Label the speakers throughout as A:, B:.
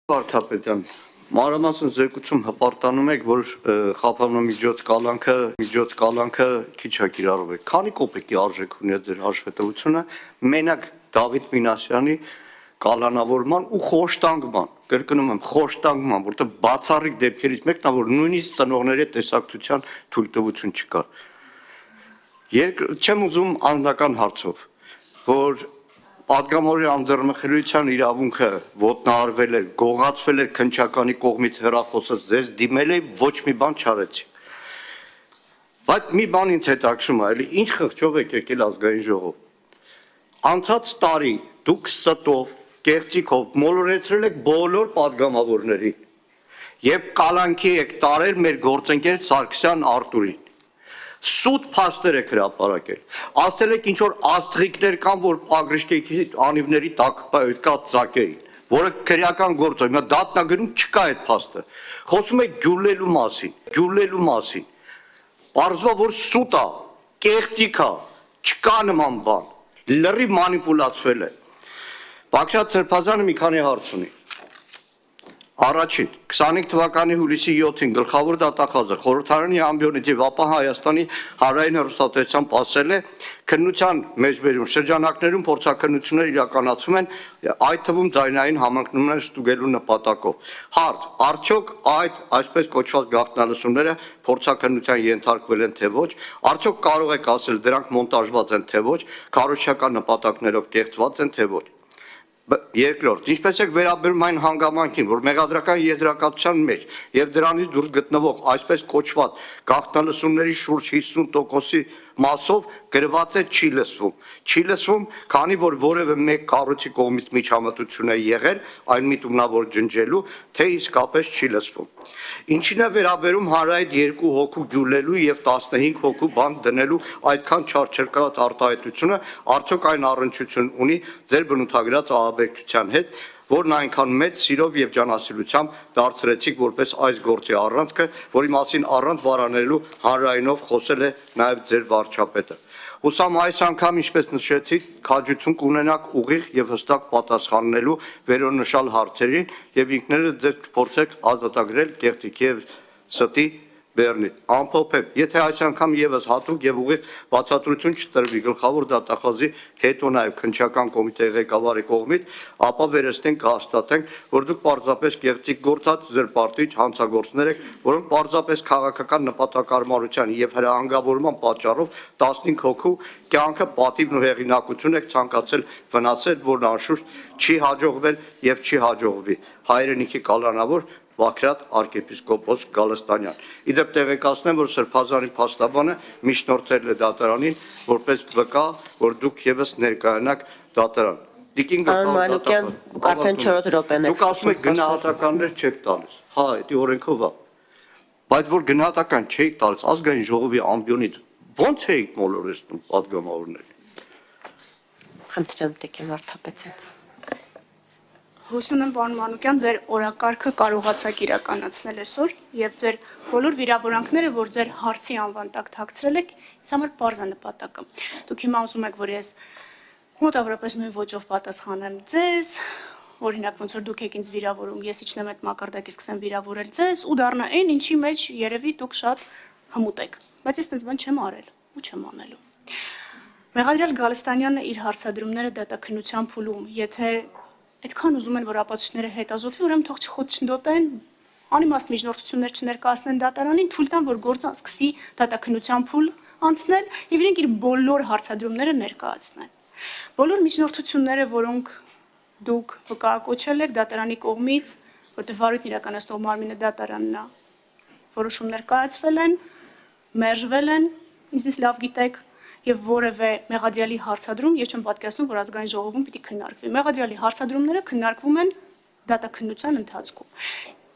A: Վարդապետյան, մանրամասն զեկուցում հպարտանում եք, որ խափանամիջոց կալանքը քիչ է կիրառվում է։ Քանի կոպեկի արժեք ունի ձեր հաշվետվությունը մենակ Դավիթ Մինասյանի կալանավորման ու խոշտանգման, կրկնում եմ, խոշտանգման, որտեղ բացառիկ դեպքերից մեկն է, որ նույնիսկ ծնողների տեսակցության թույլտվություն չկար։ Չեմ ուզում անձնական հարցով, որ Պատգամավորի անձեռնմխելիության իրավունքը ոտնահարվել էր, գողացվել էր քննչականի կողմից հեռախոսած ձեզ դիմել է ոչ մի բան չարեցի։ Բայց մի բան ինձ հետաքրքրում է, էլի ինչ խղճով եք եկել ազգային ժողով։ Անցած տարի դուք ստով, կեղծիքով մոլորեցրել եք բոլոր պատգամավորներին եւ կալանքի եք տարել մեր գործընկեր Սարգսյան Արտուրին։ Սուտ փաստեր եք հրապարակել, ասել եք ինչ որ աստղիկներ կան, որ ագրիշկեքի անիվների տակ կա ծակեին, որը քրեական գործ է, հիմա դատնագրում չկա այդ փաստը, խոսում եք գյուլելու մասին, պարզվա, որ սուտ է, կեղծիք է, չկա նման բան, լրիվ մանիպուլացվել է։ Բաղդադ Սրբազյանը մի քանի հարց ունի։ Առաջին, 25 թվականի հուլիսի 7-ին գլխավոր դատախազը խորհրդարանի ամբիոնից եւ ապա Հայաստանի հանրային հեռուստատեսությամբ ասել է քննության մեջբերում շրջանակներում փորձաքննություններ իրականացվում են այդ թվում ձայնային համընկնումներ ստուգելու նպատակով։ Հարց, արդյոք այդ այսպես կոչված գաղտնալսումները փորձաքննության ենթարկվել են թե ոչ, արդյոք կարող եք ասել դրանք մոնտաժված են թե ոչ, քարոզչական նպատակներով կեղծված են թե ոչ։ Երկրորդ, ինչպես եք վերաբերում այն հանգամանքին, որ մեղադրական եզրակացության մեջ եւ դրանից դուրս գտնվող այսպես կոչված գաղտնալսումների շուրջ 50%-ի մասով գրված է չի լսվում, քանի որ որևէ մեկ կառույցի կողմից միջամտություն է եղել այն միտումնավոր ջնջելու, թե իսկապես չի լսվում։ Ինչին է վերաբերում հանրայիդ 2 հոգու գյուլելու եւ 15 հոգու բան դնելու այդքան չարչարված արտահայտությունը, արդյոք այն առնչություն ունի ձեր բնութագրած ահաբեկչության հետ, որն այնքան մեծ սիրով եւ ջանասիրությամբ դարձրեցիք որպես այս գործի առանցքը, որի մասին առանց վարանելու հանրայինով խոսել է նաեւ ձեր վարչապետը։ Հուսամ այս անգամ, ինչպես նշեցիք, քաջություն կունենաք ուղիղ եւ հստակ պատասխանելու վերոնշալ հարցերին եւ ինքներդ ձեր կփորձեք ազատագրել կեղծիքի եւ ստի բեռնի։ Ամփոփեմ, եթե այս անգամ եւս հատուկ եւ ուղիղ բացատրություն չտրվի գլխավոր դատախազի հետո նաեւ քննչական կոմիտեի ղեկավարի կողմից, ապա վերստեն կհաստատենք, որ դուք պարզապես կեղծիք գործած ձեր պարտիչ հանցագործներ եք, որոնք պարզապես քաղաքական նպատակարարության եւ հրահանգավորման պատճառով 15 հոգու կյանքը պատիվն ու հեղինակություն եք ցանկացել վնասել, որն անշուշտ չի հաջողվել եւ չի հաջողվի։ Հայրենիքի կալանավոր Բաքրատ arczepiskopos Գալստանյան։ Իդեպ տեղեկացնեմ, որ Սրբազանի փաստաբանը միջնորդել է դատարանին, որպես վկա, որ դուք եւս ներկայանաք դատարան։ Տիկին
B: Մանուկյան, արդեն 4 րոպեն եք։
A: Դուք ասում եք գնահատականներ չեք տալիս։ Հա, դա օրենքով է։ Բայց որ գնահատական չեք տալիս ազգային ժողովի ամբիոնից, ո՞նց եք մոլորեցնում պատգամավորներին։
B: Խնդրեմ, Տիկին Վարդապետյան։
C: Հուսում եմ, պարոն Մանուկյան, ձեր օրակարգը կարողացաք իրականացնել այսօր եւ ձեր բոլոր վիրավորանքները, որ ձեր հարցի անվան տակ թաքցրել եք, ինձ համար պարզ է նպատակը։ Դուք հիմա ուզում եք, որ ես մոտավորապես նույն ոճով պատասխանեմ ձեզ, օրինակ ոնց որ դուք եք ինձ վիրավորում, ես իջնեմ այդ մակարդակից սկսեմ վիրավորել ձեզ ու դառնա այն, ինչի մեջ երևի դուք շատ հմուտ եք։ Բայց ես այդպես բան չեմ արել ու չեմ անելու։ Մեղադրյալ Գալստանյանը իր հարցադրումները դատաքննության փուլում, եթե այդքան ուզում են, որ ապացույցները հետազոտվի, ուրեմն թող չխոչընդոտեն, անիմաստ միջնորդություններ չներկայացնեն դատարանին, թույլ տան, որ գործը սկսի դատաքննության փուլ անցնել եւ իրենք իր բոլոր հարցադրումները ներկայացնեն։ Բոլոր միջնորդությունները, որոնք դուք վկայակոչել եք դատարանի կողմից, որտեղ վարույթն իրականացնող մարմինը դատարանն է, որոշումներ կայացվել են, մերժվել են, ինձնից լավ գիտեք, եւ որևէ մեղադրյալի հարցադրում ես չեմ պատկերացնում, որ ազգային ժողովում պիտի քննարկվի։ Մեղադրյալի հարցադրումները քննարկվում են դատաքննության ընթացքում։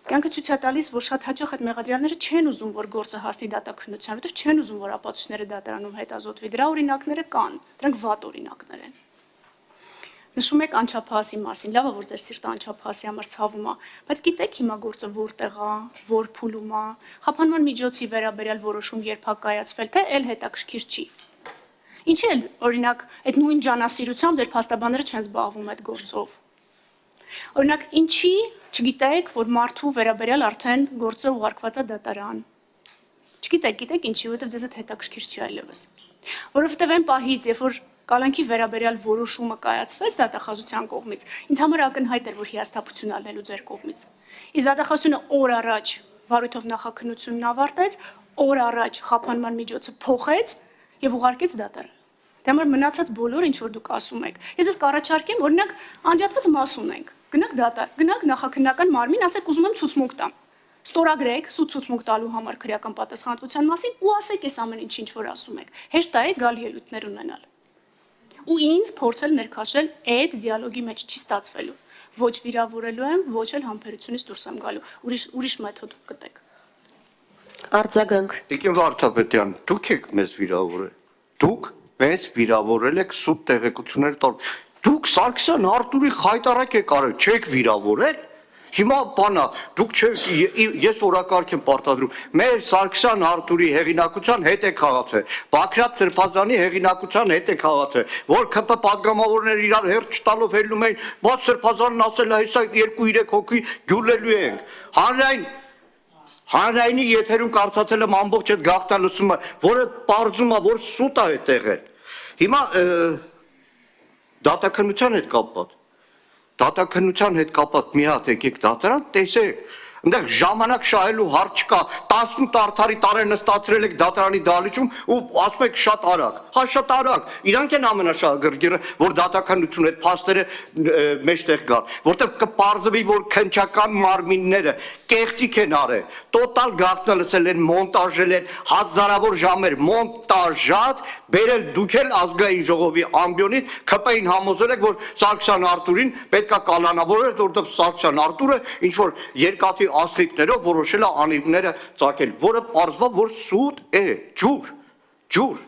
C: Կյանքը ցույց է տալիս, որ շատ հաճախ այդ մեղադրյալները չեն ուզում, որ գործը հասնի դատաքննության, որովհետեւ չեն ուզում, որ ապացույցները դատարանում հետազոտվի։ Դրա օրինակները կան, դրանք վատ օրինակներ են։ Նշում եք անչափահասի մասին, լավ է, որ ձեր սիրտը անչափահասի համար ցավում է, բայց գիտեք հիմա գործը որտեղ է, որ փուլում է, խափանման միջոցի վերաբերյալ որոշում երբ է կայացվել, թե էլ հետաքրքիր չի։ Ինչի՞ էլ օրինակ այդ նույն ջանասիրությամբ ձեր փաստաբանները չեն զբաղվում այդ գործով։ Օրինակ, ինչի չգիտեք, որ մարդու վերաբերյալ արդեն գործը ուղարկված է դատարան։ Չգիտեք ինչի, որովհետև ձեզ այդ հետաքրքիր չի այլևս։ Որովհետև այն պահից, երբ որ կալանքի վերաբերյալ որոշումը կայացվեց դատախազության կողմից, ինձ համար ակնհայտ էր, որ հիասթափություն ալնելու ձեր կողմից։ Իսկ դատախազությունը օր առաջ վարույթով նախաքննությունն ավարտեց, օր առաջ խափանման միջոցը փոխեց եւ ուղարկեց դատարան։ Դե համար մնացած բոլորը ինչ որ դուք ասում եք։ Ես ձեզ կառաջարկեմ, օրինակ, անջատված մաս ունենք։ Գնաք դատար, գնաք նախաքննական մարմին, ասեք ուզում եմ ցուցմունք տամ։ Ստորագրեք սուտ ցուցմունք տալու համար քրեական պատասխանատվության մասին ու ասեք այս ամեն ինչ որ ասում եք։ Հեշտ է այդ գալ ելույթներ ունենալ։ Ու ինձ փորձել ներքաշել այդ դիալոգի մեջ չի ստացվելու։ Ոչ վիրավորելու եմ, ոչ էլ համբերությունից դուրս եմ գալու։ Ուրիշ մեթոդ կտեք։
B: Արձագանք։
A: Տիկին Վարդապետյան, դուք եք մեզ վիրավորել։ Դուք մեզ վիրավորել եք սուտ տեղեկություններ տալ։ Դուք Սարգսյան Արտուրի խայտարակ եք արել, չեք վիրավորել։ Հիմա բանա, դուք չեք, ես օրակարգ եմ պարտադրում, մեր Սարգսյան Արտուրի հեղինակության հետ է քաղացել, Բաքրատ Սրբազանի հեղինակության հետ է քաղացել, որ ԿՊ պատգամավորներ իրար հերթ չտալով հելնում էին, բայց Սրբազանն ասել է, հեսա 2-3 հոգի գյուլելու ենք, Հանրայինի եթերում կարդացել եմ ամբողջ այդ գաղտնալսումը, որը պարզում է, որ սուտ է այդ եղել։ Հիմա դատաքննության հետ կապված։ Դատաքննության հետ կապված մի հատ եկեք դատարան, տեսեք, այնտեղ ժամանակ շահելու հարց չկա, 18 արդարի տարեր նստացրել եք դատարանի դահլիճում ու ասում եք շատ արագ, հա շատ արագ, իրանք են ամենաշահագրգիռը, որ դատաքննությունը այդ փաստերը մեջտեղ գան, որտեղ կպարզվի, որ քննչական մարմինները կեղծիք են արել, տոտալ գաղտնալսել են, մոնտաժել են, հազարավոր ժամեր մոնտաժած, բերել դուք էլ ազգային ժողովի ամբիոնից ԿՊ-ին համոզել եք, որ Սարգսյան Արտուրին պետքա կալանավորել, որովհետև Սարգսյան Արտուրը ինչ որ երկաթի աստղիկներով որոշել է անիվները ծագել, որը պարզվա, որ սուտ է, ջուր։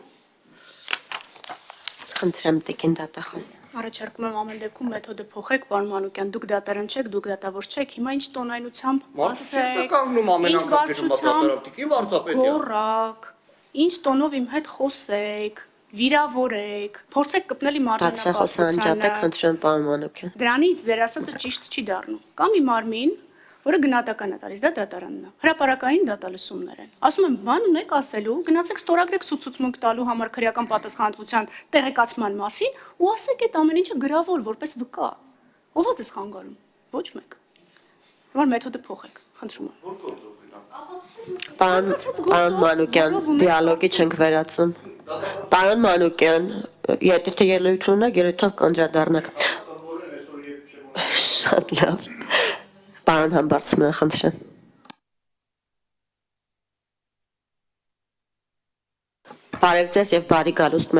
B: Խնդրեմ տիկին դատախազ։
C: Առաջարկում եմ ամեն դեպքում մեթոդը փոխեք, պարոն Մանուկյան, դուք դատարան չեք, դուք դատավոր չեք, հիմա ինչ տոնայնությամբ ասեք, ինչ վարչությամբ գոռակ, ինչ տոնով իմ հետ խոսեք, վիրավորեք, փորձեք կպնել իմ
B: Անջատեք, խնդրեմ պարոն Մանուկյան։
C: Դրանից ձեր ասածը ճիշտ չի դառնում։ Կամ մի մարմին, որը գնահատական է տալիս, դա դատարանն է։ Հրապարակային դատալսումներ են։ Ասում եմ, բան ունեք ասելու, գնացեք ստորագրեք սուտ ցուցմունք տալու համար քրեական պատասխանատվության տեղեկացման մասին ու ասեք այդ ամեն ինչը գրավոր որպես վկա։ Ո՞վ է ձեզ խանգարում։ Ոչ մեկ։ Որ մեթոդը փոխեք, խնդրում եմ։
B: Պարոն Մանուկյան, դիալոգի չենք վերածում։ Պարոն Մանուկյան, եթե ելույթ ունեք, ելույթով կանդրադառնաք։ Շատ լավ։ Պարոն Համբարձումյան, խնդրեմ։ Բարև ձեզ եւ բարի գալուստ